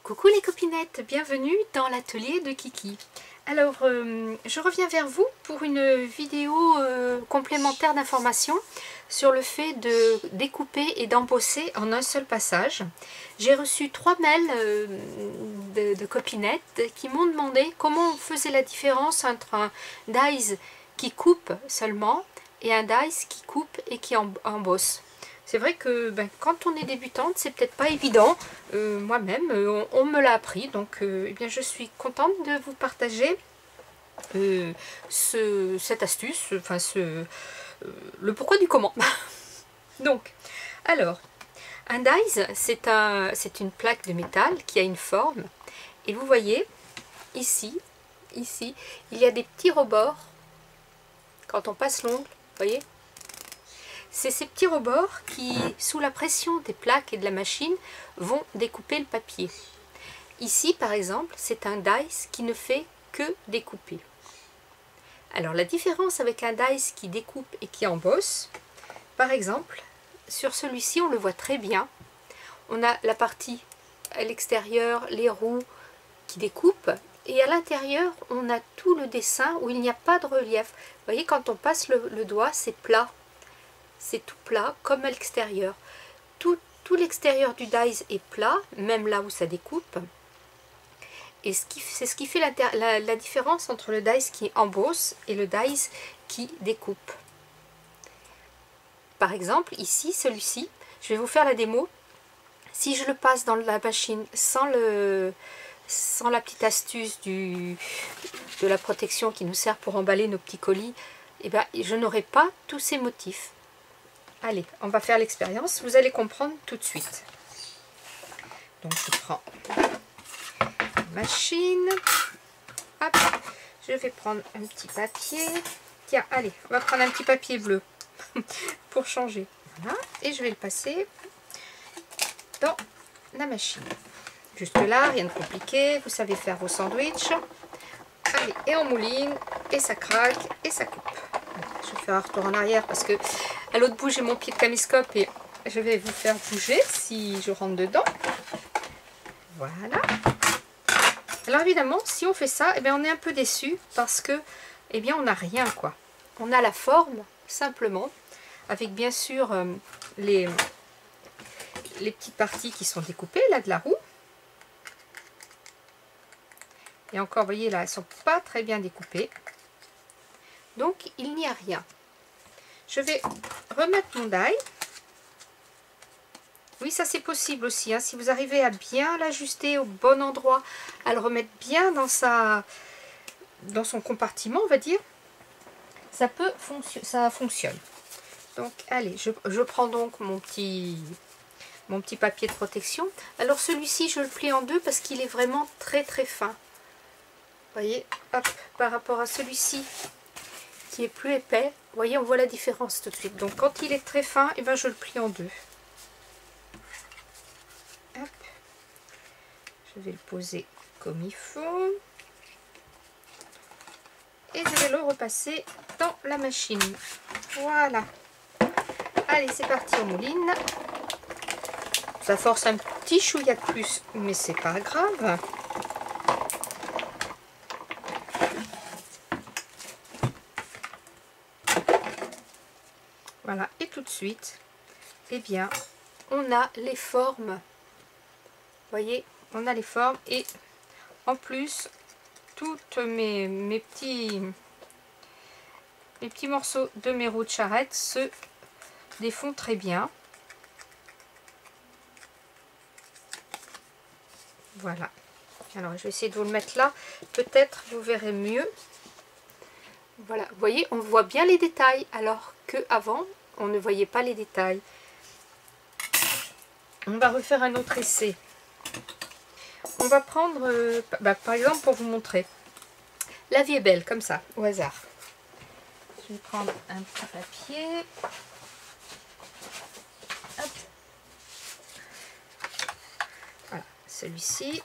Coucou les copinettes, bienvenue dans l'atelier de Kiki. Alors, je reviens vers vous pour une vidéo complémentaire d'information sur le fait de découper et d'embosser en un seul passage. J'ai reçu 3 mails de copinettes qui m'ont demandé comment on faisait la différence entre un dies qui coupe seulement et un dies qui coupe et qui embosse. C'est vrai que quand on est débutante, c'est peut-être pas évident. Moi-même, on me l'a appris. Donc, eh bien, je suis contente de vous partager cette astuce, enfin, le pourquoi du comment. Donc, alors, un dies, c'est une plaque de métal qui a une forme. Et vous voyez, ici, il y a des petits rebords. Quand on passe l'ongle, vous voyez ? C'est ces petits rebords qui, sous la pression des plaques et de la machine, vont découper le papier. Ici, par exemple, c'est un dies qui ne fait que découper. Alors, la différence avec un dies qui découpe et qui embosse, par exemple, sur celui-ci, on le voit très bien. On a la partie à l'extérieur, les roues qui découpent, et à l'intérieur, on a tout le dessin où il n'y a pas de relief. Vous voyez, quand on passe le doigt, c'est plat. C'est tout plat, comme à l'extérieur. Tout l'extérieur du dies est plat, même là où ça découpe. Et c'est ce qui fait la différence entre le dies qui embosse et le dies qui découpe. Par exemple, ici, celui-ci, je vais vous faire la démo. Si je le passe dans la machine sans la petite astuce de la protection qui nous sert pour emballer nos petits colis, eh ben, je n'aurai pas tous ces motifs. Allez, on va faire l'expérience, vous allez comprendre tout de suite. Donc je prends la machine, hop, je vais prendre un petit papier. Tiens, allez, on va prendre un petit papier bleu pour changer. Voilà, et je vais le passer dans la machine. Jusque là, rien de compliqué, vous savez faire vos sandwichs. Allez, et on mouline, et ça craque, et ça coupe. Je vais faire un retour en arrière parce que à l'autre bout j'ai mon pied de caméscope et je vais vous faire bouger si je rentre dedans. Voilà. Alors évidemment, si on fait ça, eh bien, on est un peu déçu parce que eh bien, on n'a rien quoi. On a la forme simplement avec bien sûr les petites parties qui sont découpées là de la roue. Et encore, vous voyez là, elles ne sont pas très bien découpées. Donc, il n'y a rien. Je vais remettre mon die. Oui, ça c'est possible aussi. Hein, si vous arrivez à bien l'ajuster au bon endroit, à le remettre bien dans son compartiment, on va dire, ça fonctionne. Donc, allez, je prends donc mon petit papier de protection. Alors, celui-ci, je le plie en deux parce qu'il est vraiment très très fin. Vous voyez, hop, par rapport à celui-ci, qui est plus épais, vous voyez, on voit la différence tout de suite. Donc quand il est très fin, et ben je le plie en deux. Hop. Je vais le poser comme il faut. Et je vais le repasser dans la machine. Voilà. Allez, c'est parti, on mouline. Ça force un petit chouïa de plus, mais c'est pas grave. Voilà, et tout de suite, eh bien, on a les formes. Vous voyez, on a les formes et en plus, toutes mes petits morceaux de mes roues de charrette se défont très bien. Voilà. Alors, je vais essayer de vous le mettre là. Peut-être vous verrez mieux. Voilà, vous voyez, on voit bien les détails, alors qu'avant, on ne voyait pas les détails. On va refaire un autre essai. On va prendre, par exemple, pour vous montrer. La vie est belle, comme ça, au hasard. Je vais prendre un petit papier. Hop. Voilà, celui-ci.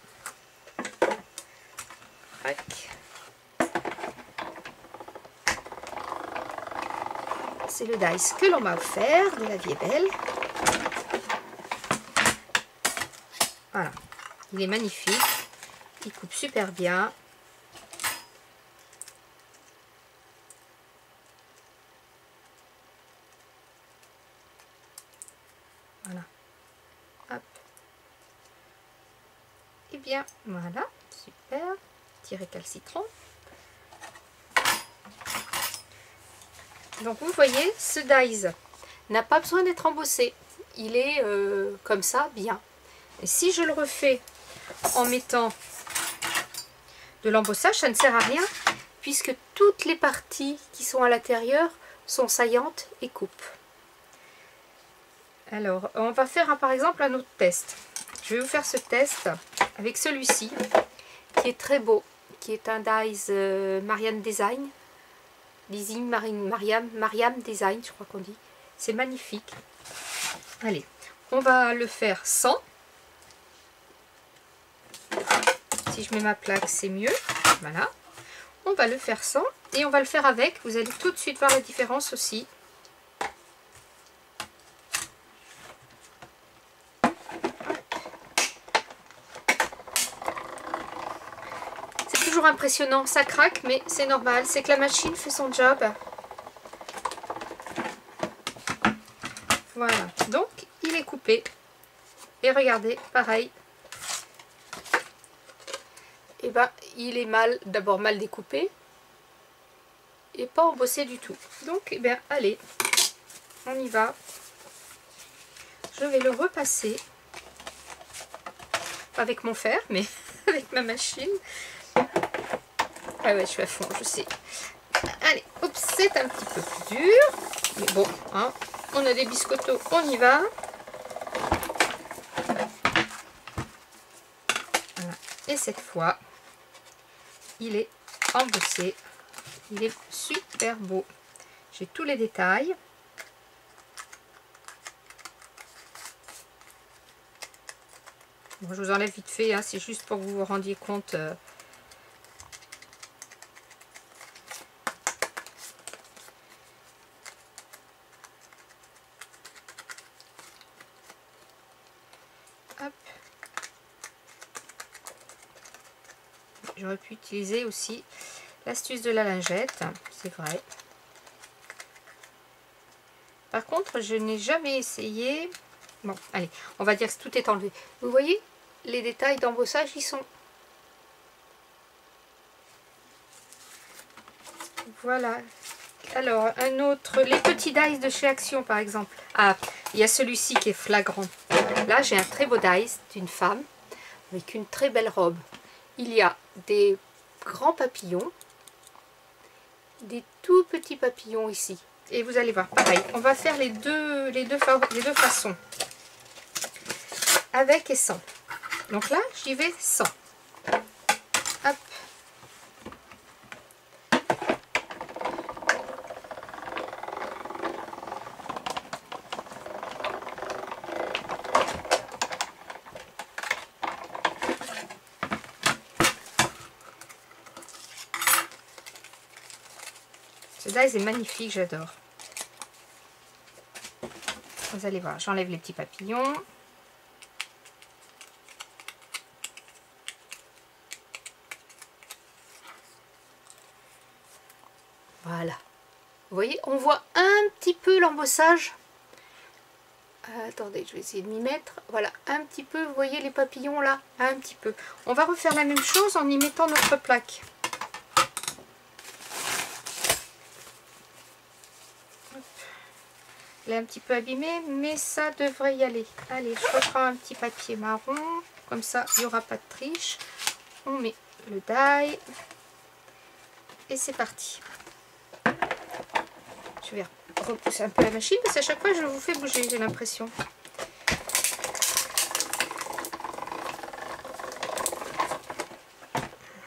C'est le dies que l'on m'a offert de La vie est belle. Voilà. Il est magnifique. Il coupe super bien. Voilà. Hop. Et bien, voilà. Super. Petit récalcitrant. Donc vous voyez, ce dies n'a pas besoin d'être embossé. Il est comme ça, bien. Et si je le refais en mettant de l'embossage, ça ne sert à rien, puisque toutes les parties qui sont à l'intérieur sont saillantes et coupent. Alors, on va faire par exemple un autre test. Je vais vous faire ce test avec celui-ci, qui est très beau, qui est un dies Mariam Design. Mariam Design, je crois qu'on dit. C'est magnifique. Allez, on va le faire sans. Si je mets ma plaque, c'est mieux. Voilà. On va le faire sans et on va le faire avec. Vous allez tout de suite voir la différence aussi. C'est toujours impressionnant. Ça craque, mais c'est normal. C'est que la machine fait son job. Voilà. Donc, il est coupé. Et regardez, pareil. Et ben, il est d'abord mal découpé et pas embossé du tout. Donc, eh bien, allez, on y va. Je vais le repasser avec mon fer, mais avec ma machine. Ah ouais, je suis à fond, je sais. Allez, oups, c'est un petit peu plus dur, mais bon, hein, on a des biscottos, on y va. Voilà. Et cette fois, il est embossé. Il est super beau. J'ai tous les détails. Bon, je vous enlève vite fait, hein, c'est juste pour que vous vous rendiez compte. Hop. J'aurais pu utiliser aussi l'astuce de la lingette, c'est vrai. Par contre, je n'ai jamais essayé. Bon, allez, on va dire que tout est enlevé. Vous voyez, les détails d'embossage, ils sont... Voilà. Alors, un autre, les petits dies de chez Action, par exemple. Ah, il y a celui-ci qui est flagrant. Là, j'ai un très beau dies d'une femme avec une très belle robe. Il y a des grands papillons, des tout petits papillons ici. Et vous allez voir, pareil, on va faire les deux façons. Avec et sans. Donc là, j'y vais sans. Hop. Ce dies est magnifique, j'adore. Vous allez voir, j'enlève les petits papillons. Voilà. Vous voyez, on voit un petit peu l'embossage. Attendez, je vais essayer de m'y mettre. Voilà, un petit peu, vous voyez les papillons là? Un petit peu. On va refaire la même chose en y mettant notre plaque. Elle est un petit peu abîmée, mais ça devrait y aller. Allez, je reprends un petit papier marron. Comme ça, il n'y aura pas de triche. On met le die. Et c'est parti. Je vais repousser un peu la machine parce qu'à chaque fois, je vous fais bouger, j'ai l'impression.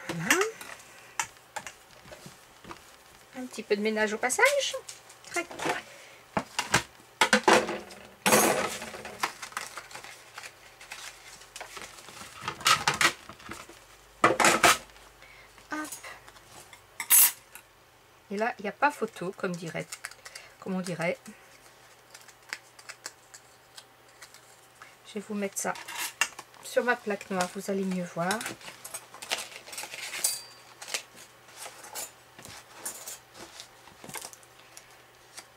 Voilà. Un petit peu de ménage au passage. Crac. Et là, il n'y a pas photo, comme on dirait. Je vais vous mettre ça sur ma plaque noire, vous allez mieux voir.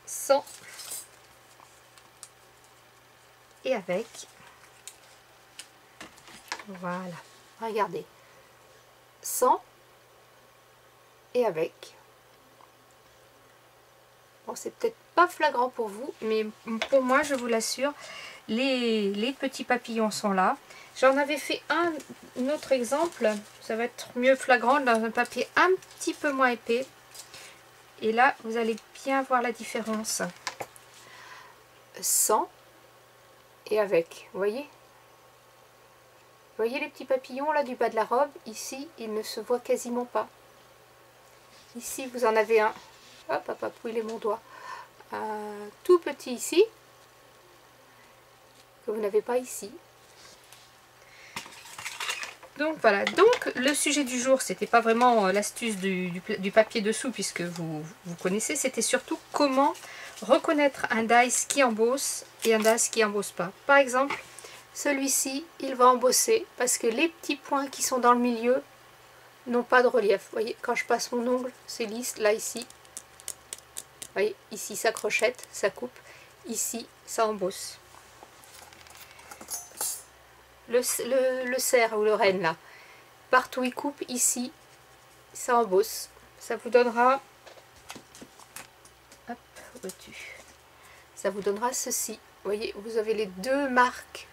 Sans et avec. Voilà, regardez. Sans et avec. Bon, c'est peut-être pas flagrant pour vous, mais pour moi, je vous l'assure, les petits papillons sont là. J'en avais fait un autre exemple, ça va être mieux flagrant dans un papier un petit peu moins épais. Et là, vous allez bien voir la différence. Sans et avec, vous voyez? Vous voyez les petits papillons là du bas de la robe? Ici, ils ne se voient quasiment pas. Ici, vous en avez un. Hop, hop, hop, où il est mon doigt? Tout petit ici, que vous n'avez pas ici. Donc voilà, donc le sujet du jour, c'était pas vraiment l'astuce du papier dessous, puisque vous connaissez, c'était surtout comment reconnaître un dice qui embosse et un dice qui embosse pas. Par exemple, celui-ci, il va embosser parce que les petits points qui sont dans le milieu n'ont pas de relief. Vous voyez, quand je passe mon ongle, c'est lisse, là, ici. Vous voyez, ici, ça crochette, ça coupe. Ici, ça embosse. Le cerf ou le renne, là, partout il coupe, ici, ça embosse. Ça vous donnera... Hop, où vas-tu? Ça vous donnera ceci. Vous voyez, vous avez les deux marques.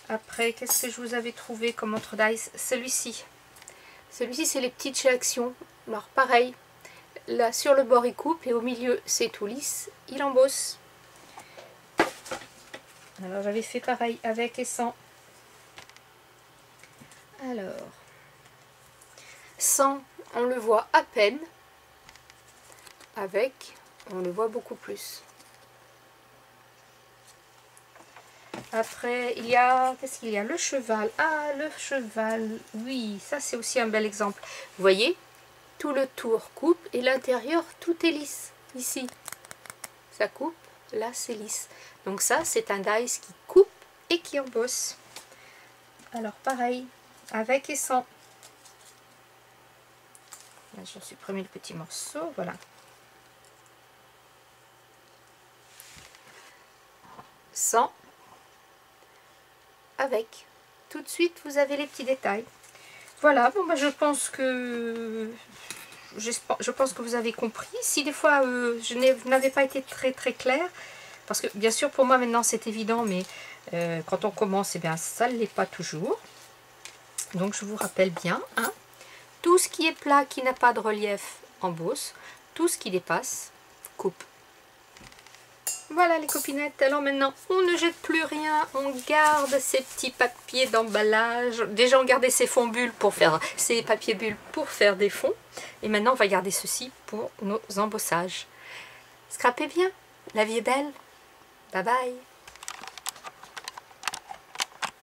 Après, qu'est-ce que je vous avais trouvé comme autre dice? Celui-ci. Celui-ci, c'est les petites chez Action. Alors, pareil. Là, sur le bord, il coupe. Et au milieu, c'est tout lisse. Il embosse. Alors, j'avais fait pareil avec et sans. Alors, sans, on le voit à peine. Avec, on le voit beaucoup plus. Après, il y a, qu'est-ce qu'il y a? Le cheval. Ah, le cheval. Oui, ça c'est aussi un bel exemple. Vous voyez, tout le tour coupe et l'intérieur, tout est lisse. Ici, ça coupe. Là, c'est lisse. Donc ça, c'est un dice qui coupe et qui embosse. Alors, pareil, avec et sans. Là, j'ai supprimé le petit morceau. Voilà. Sans. Avec. Tout de suite, vous avez les petits détails. Voilà, bon, bah, je pense que vous avez compris. Si des fois, je n'avais pas été très claire, parce que bien sûr, pour moi, maintenant, c'est évident, mais quand on commence, eh bien, ça ne l'est pas toujours. Donc, je vous rappelle bien, hein, tout ce qui est plat, qui n'a pas de relief, embosse. Tout ce qui dépasse, coupe. Voilà les copinettes, alors maintenant on ne jette plus rien, on garde ces petits papiers d'emballage. Déjà on gardait ces fonds bulles pour faire, ces papiers bulles pour faire des fonds. Et maintenant on va garder ceci pour nos embossages. Scrapez bien, la vie est belle. Bye bye.